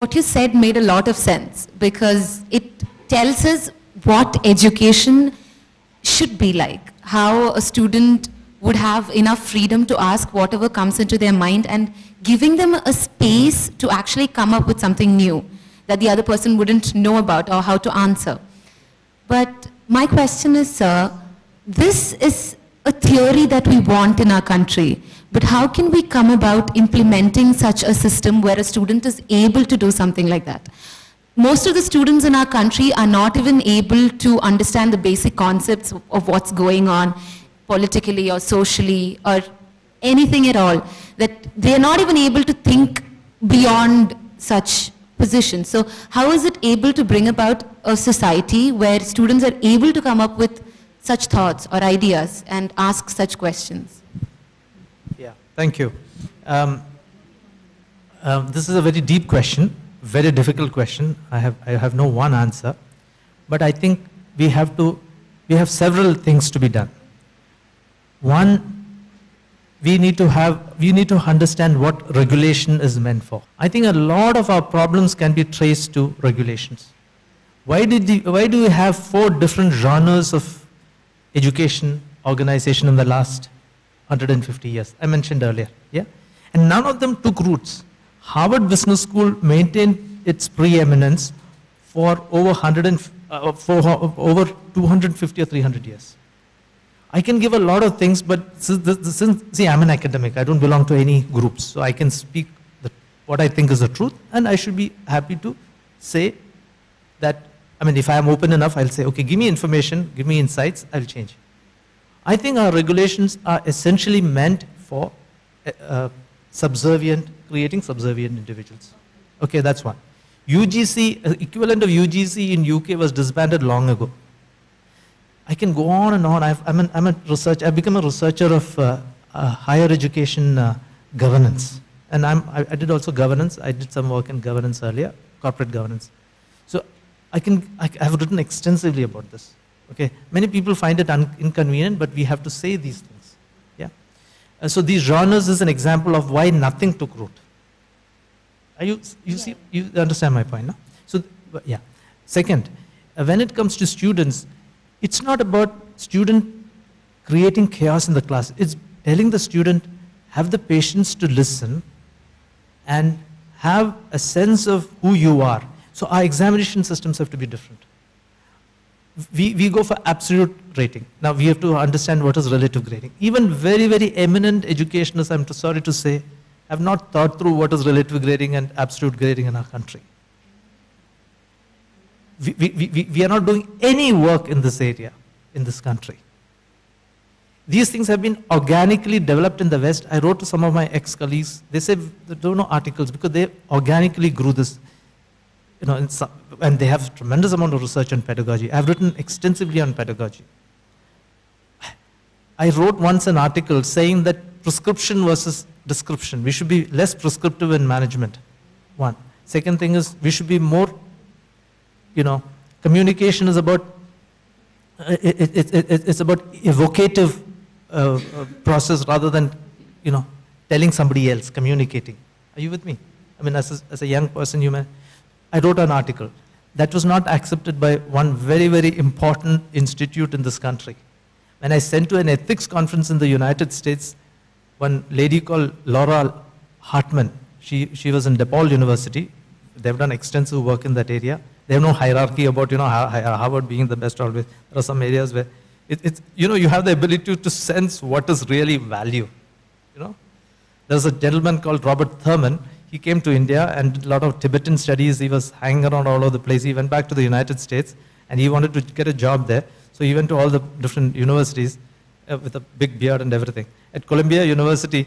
What you said made a lot of sense because it tells us what education should be like, how a student would have enough freedom to ask whatever comes into their mind and giving them a space to actually come up with something new that the other person wouldn't know about or how to answer. But my question is, sir, this is a theory that we want in our country, but how can we come about implementing such a system where a student is able to do something like that? Most of the students in our country are not even able to understand the basic concepts of what's going on politically or socially or anything at all, that they're not even able to think beyond such positions. So how is it able to bring about a society where students are able to come up with such thoughts or ideas and ask such questions? Yeah, thank you. This is a very deep question, very difficult question. I have no one answer, but I think we have several things to be done. One, we need to understand what regulation is meant for. I think a lot of our problems can be traced to regulations. Why do we have 4 different genres of education organization in the last 150 years? I mentioned earlier, yeah? And none of them took roots. Harvard Business School maintained its preeminence for over 250 or 300 years. I can give a lot of things, but see, I'm an academic. I don't belong to any groups, so I can speak what I think is the truth, and I should be happy to say that, I mean, if I am open enough, I'll say, okay, give me information, give me insights, I'll change. I think our regulations are essentially meant for creating subservient individuals. Okay, that's one. UGC, equivalent of UGC in UK was disbanded long ago. I can go on and on. I've become a researcher of higher education governance. And I did also governance. I did some work in governance earlier, corporate governance. So I've written extensively about this. Okay, many people find it inconvenient, but we have to say these things. Yeah. So these genres is an example of why nothing took root. You understand my point, no? So yeah. Second, when it comes to students, it's not about student creating chaos in the class. It's telling the student, have the patience to listen and have a sense of who you are. So our examination systems have to be different. We go for absolute rating. Now we have to understand what is relative grading. Even very, very eminent educationists, I'm sorry to say, have not thought through what is relative grading and absolute grading in our country. We are not doing any work in this area, in this country. These things have been organically developed in the West. I wrote to some of my ex-colleagues. They said there were no articles because they organically grew this, you know, and they have a tremendous amount of research on pedagogy. I've written extensively on pedagogy. I wrote once an article saying that prescription versus description. We should be less prescriptive in management, one. Second thing is we should be more, you know, communication is about, it's about evocative process rather than, you know, telling somebody else, communicating. Are you with me? I mean, as a young person, I wrote an article that was not accepted by one very, very important institute in this country. When I sent to an ethics conference in the United States, one lady called Laura Hartman, she was in DePaul University. They've done extensive work in that area. They have no hierarchy about, you know, Harvard being the best always. There are some areas where you have the ability to sense what is really value. You know, there's a gentleman called Robert Thurman. He came to India and did a lot of Tibetan studies. He was hanging around all over the place. He went back to the United States and he wanted to get a job there. So he went to all the different universities with a big beard and everything. At Columbia University,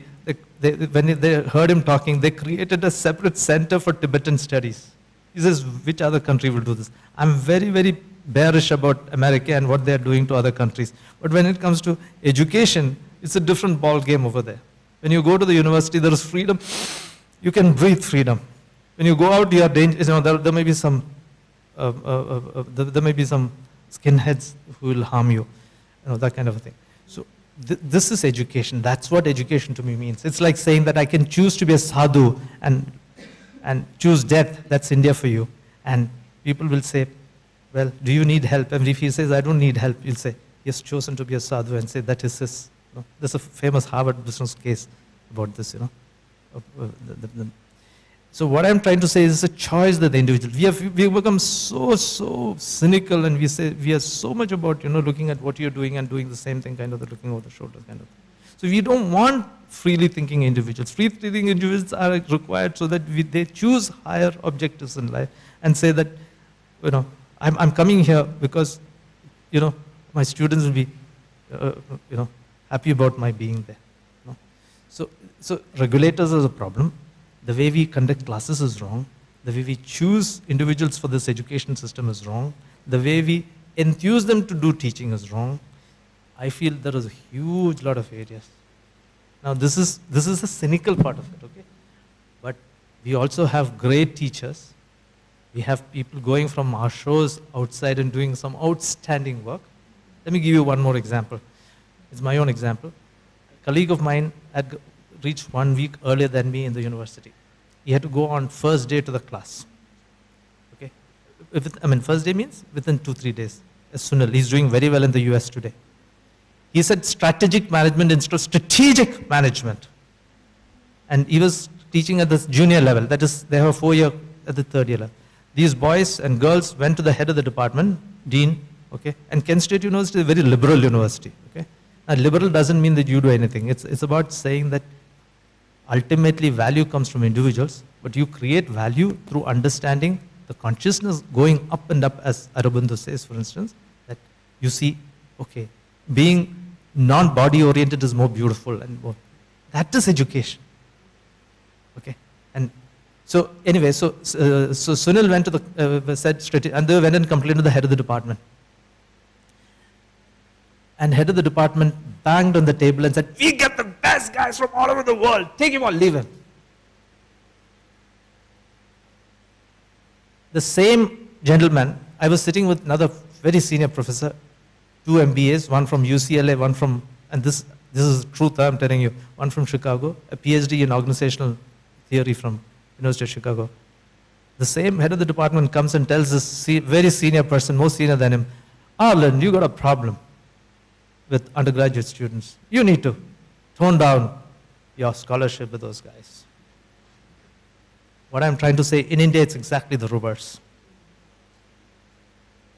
when they heard him talking, they created a separate center for Tibetan studies. He says, which other country will do this? I'm very, very bearish about America and what they're doing to other countries. But when it comes to education, it's a different ball game over there. When you go to the university, there is freedom. You can breathe freedom. When you go out, you are dangerous. You know, there may be some skinheads who will harm you. You know, that kind of a thing. So this is education. That's what education to me means. It's like saying that I can choose to be a sadhu and and choose death, that's India for you. And people will say, well, do you need help? And if he says, I don't need help, you'll say, he has chosen to be a sadhu, and say, that is his. You know, there's a famous Harvard business case about this, you know. So what I'm trying to say is it's a choice that the individual, we've become so cynical, and we say, we are so much about, you know, looking at what you're doing and doing the same thing, kind of looking over the shoulder, kind of. So we don't want freely thinking individuals. Free thinking individuals are required so that they choose higher objectives in life and say that, you know, I'm coming here because, you know, my students will be, you know, happy about my being there. You know? So regulators are a problem. The way we conduct classes is wrong. The way we choose individuals for this education system is wrong. The way we enthuse them to do teaching is wrong. I feel there is a huge lot of areas. Now this is a cynical part of it, okay? But we also have great teachers. We have people going from our shows outside and doing some outstanding work. Let me give you one more example. It's my own example. A colleague of mine had reached 1 week earlier than me in the university. He had to go on first day to the class. Okay? First day means within 2-3 days. As Sunil, he's doing very well in the US today. He said strategic management instead of strategic management. And he was teaching at the junior level. That is, they have a 4-year at the 3rd year level. These boys and girls went to the head of the department, dean, okay? And Kent State University is a very liberal university, okay? Now, liberal doesn't mean that you do anything. It's about saying that ultimately value comes from individuals, but you create value through understanding the consciousness going up and up, as Aurobindo says, for instance, that you see, okay, being non-body oriented is more beautiful and more. That is education, okay? And so anyway, so Sunil went to the, and they went and complained to the head of the department. And head of the department banged on the table and said, we get the best guys from all over the world. Take him or leave him. The same gentleman, I was sitting with another very senior professor, 2 MBAs, one from UCLA, one from, and this is truth I'm telling you, one from Chicago, a PhD in organizational theory from University of Chicago. The same head of the department comes and tells this very senior person, more senior than him, Arlen, you got a problem with undergraduate students. You need to tone down your scholarship with those guys. What I'm trying to say, in India, it's exactly the reverse.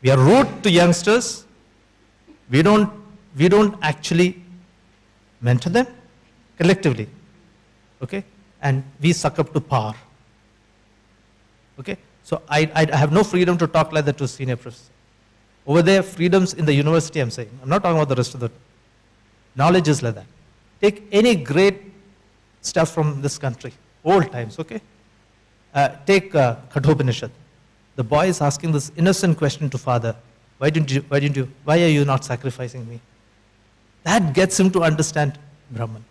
We are rude to youngsters. We don't actually mentor them collectively, okay? And we suck up to power, okay? So I have no freedom to talk like that to a senior professor. Over there, freedoms in the university, I'm saying. I'm not talking about the rest of the knowledge is like that. Take any great stuff from this country, old times, okay? Take Kathopanishad. The boy is asking this innocent question to father. Why are you not sacrificing me? That gets him to understand Brahman.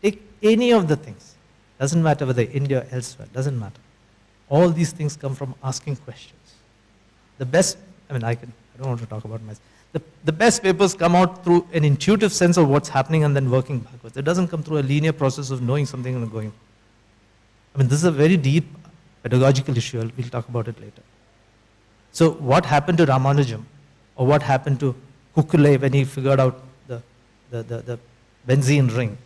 Take any of the things. Doesn't matter whether India or elsewhere, doesn't matter. All these things come from asking questions. The best, I don't want to talk about myself. The best papers come out through an intuitive sense of what's happening and then working backwards. It doesn't come through a linear process of knowing something and going. This is a very deep pedagogical issue. We'll talk about it later. So what happened to Ramanujam, or what happened to Kukule when he figured out the benzene ring,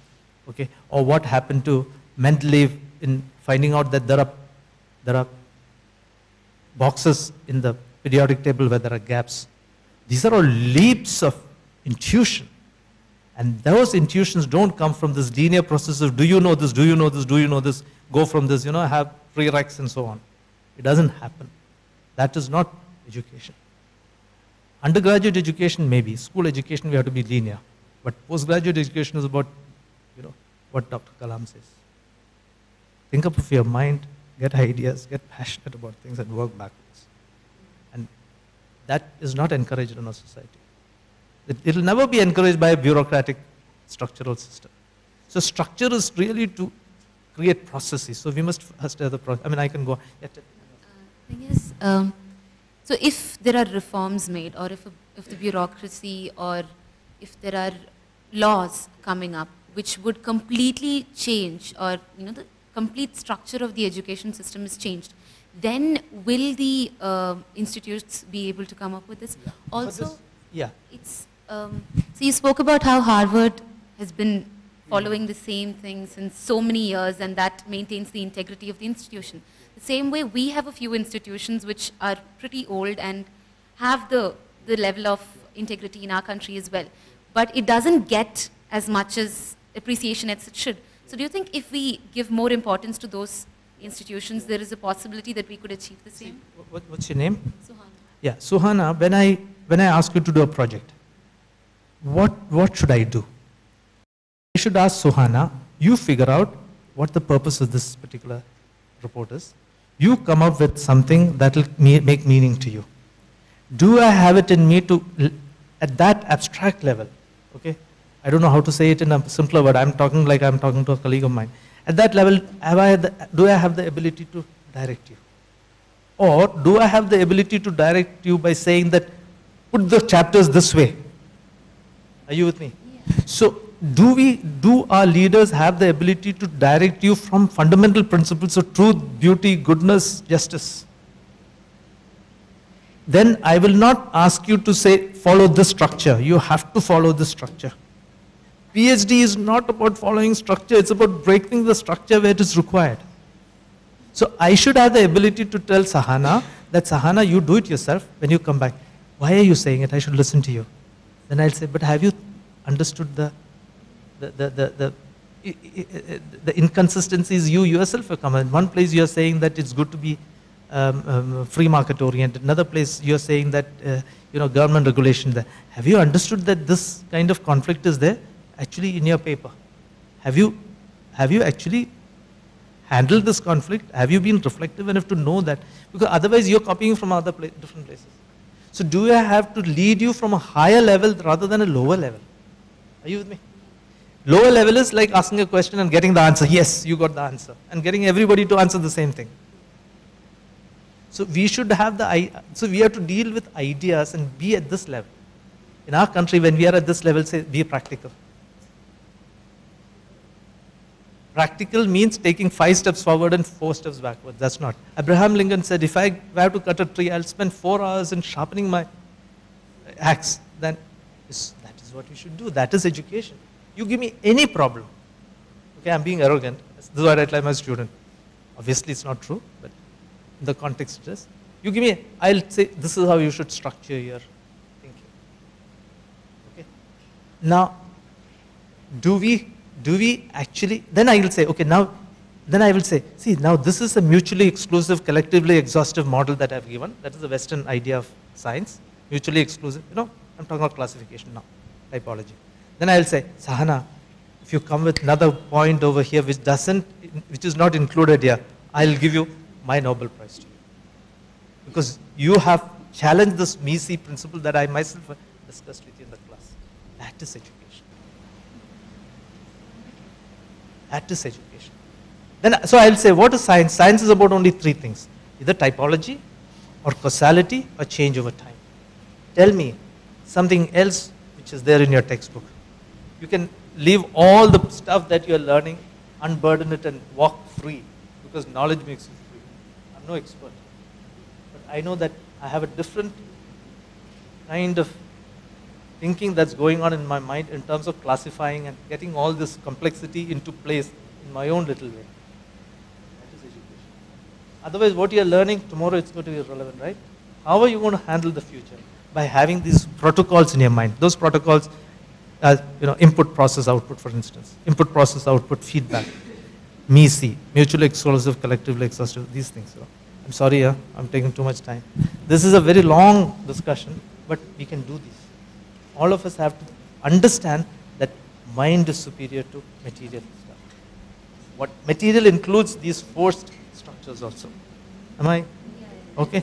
okay? Or what happened to Mendeleev in finding out that there are boxes in the periodic table where there are gaps. These are all leaps of intuition. And those intuitions don't come from this linear process of do you know this, do you know this, do you know this, go from this, have prereqs and so on. It doesn't happen. That is not education. Undergraduate education, maybe. School education, we have to be linear. But postgraduate education is about, what Dr. Kalam says. Think up of your mind, get ideas, get passionate about things and work backwards. And that is not encouraged in our society. It will never be encouraged by a bureaucratic structural system. So structure is really to create processes. So we must first have the process. I can go. Thing is, so if there are reforms made, or if the bureaucracy, or if there are laws coming up which would completely change, or complete structure of the education system is changed, then will the institutes be able to come up with this? Yeah. Also, yeah. it's, so you spoke about how Harvard has been following the same thing since so many years, and that maintains the integrity of the institution. The same way, we have a few institutions which are pretty old and have the level of integrity in our country as well. But it doesn't get as much as appreciation as it should. So do you think if we give more importance to those institutions, there is a possibility that we could achieve the same? What's your name? Suhana. Yeah, Suhana, when I ask you to do a project, what should I do? I should ask Suhana, you figure out what the purpose of this particular report is. You come up with something that will make meaning to you. Do I have it in me to, at that abstract level, okay? I don't know how to say it in a simpler word. I'm talking like I'm talking to a colleague of mine. At that level, do I have the ability to direct you? Or do I have the ability to direct you by saying that, put the chapters this way? Are you with me? Yeah. So, do our leaders have the ability to direct you from fundamental principles of truth, beauty, goodness, justice? Then I will not ask you to say, follow this structure. You have to follow this structure. PhD is not about following structure, it's about breaking the structure where it is required. So I should have the ability to tell Sahana that, Sahana, you do it yourself when you come back. Why are you saying it? I should listen to you. Then I'll say, but have you understood the inconsistencies you yourself have come in? One place you're saying that it's good to be free market oriented. Another place you're saying that government regulation there. Have you understood that this kind of conflict is there actually in your paper? Have you actually handled this conflict? Have you been reflective enough to know that? Because otherwise you're copying from different places. So do I have to lead you from a higher level rather than a lower level? Are you with me? Lower level is like asking a question and getting the answer. Yes, you got the answer. And getting everybody to answer the same thing. So we should have so we have to deal with ideas and be at this level. In our country, when we are at this level, say, be practical. Practical means taking 5 steps forward and 4 steps backward. That's not. Abraham Lincoln said, if I have to cut a tree, I'll spend 4 hours in sharpening my axe. Then that is what you should do. That is education. You give me any problem. Okay, I'm being arrogant. This is what I tell my student. Obviously, it's not true, but in the context it is. You give me, I'll say, this is how you should structure your thinking. Okay. Now, do we actually, then I will say, okay, now, then I will say, see, now this is a mutually exclusive, collectively exhaustive model that I've given. That is the Western idea of science, mutually exclusive. I'm talking about classification now, typology. Then I will say, Sahana, if you come with another point over here which is not included here, I'll give you my Nobel Prize to you. Because you have challenged this Mises principle that I myself discussed with you in the class. That is education. That is education. Then, so I'll say, what is science? Science is about only 3 things. Either typology, or causality, or change over time. Tell me something else which is there in your textbook. You can leave all the stuff that you're learning, unburden it and walk free, because knowledge makes you free. I'm no expert. But I know that I have a different kind of thinking that's going on in my mind in terms of classifying and getting all this complexity into place in my own little way. That is education. Otherwise, what you're learning tomorrow, it's going to be irrelevant, right? How are you going to handle the future? By having these protocols in your mind. Those protocols, input, process, output, for instance. Input, process, output, feedback. Mises, mutually exclusive, collectively exhaustive, these things. I'm sorry, I'm taking too much time. This is a very long discussion, but we can do this. All of us have to understand that mind is superior to material stuff. What material includes these forced structures also. Am I okay?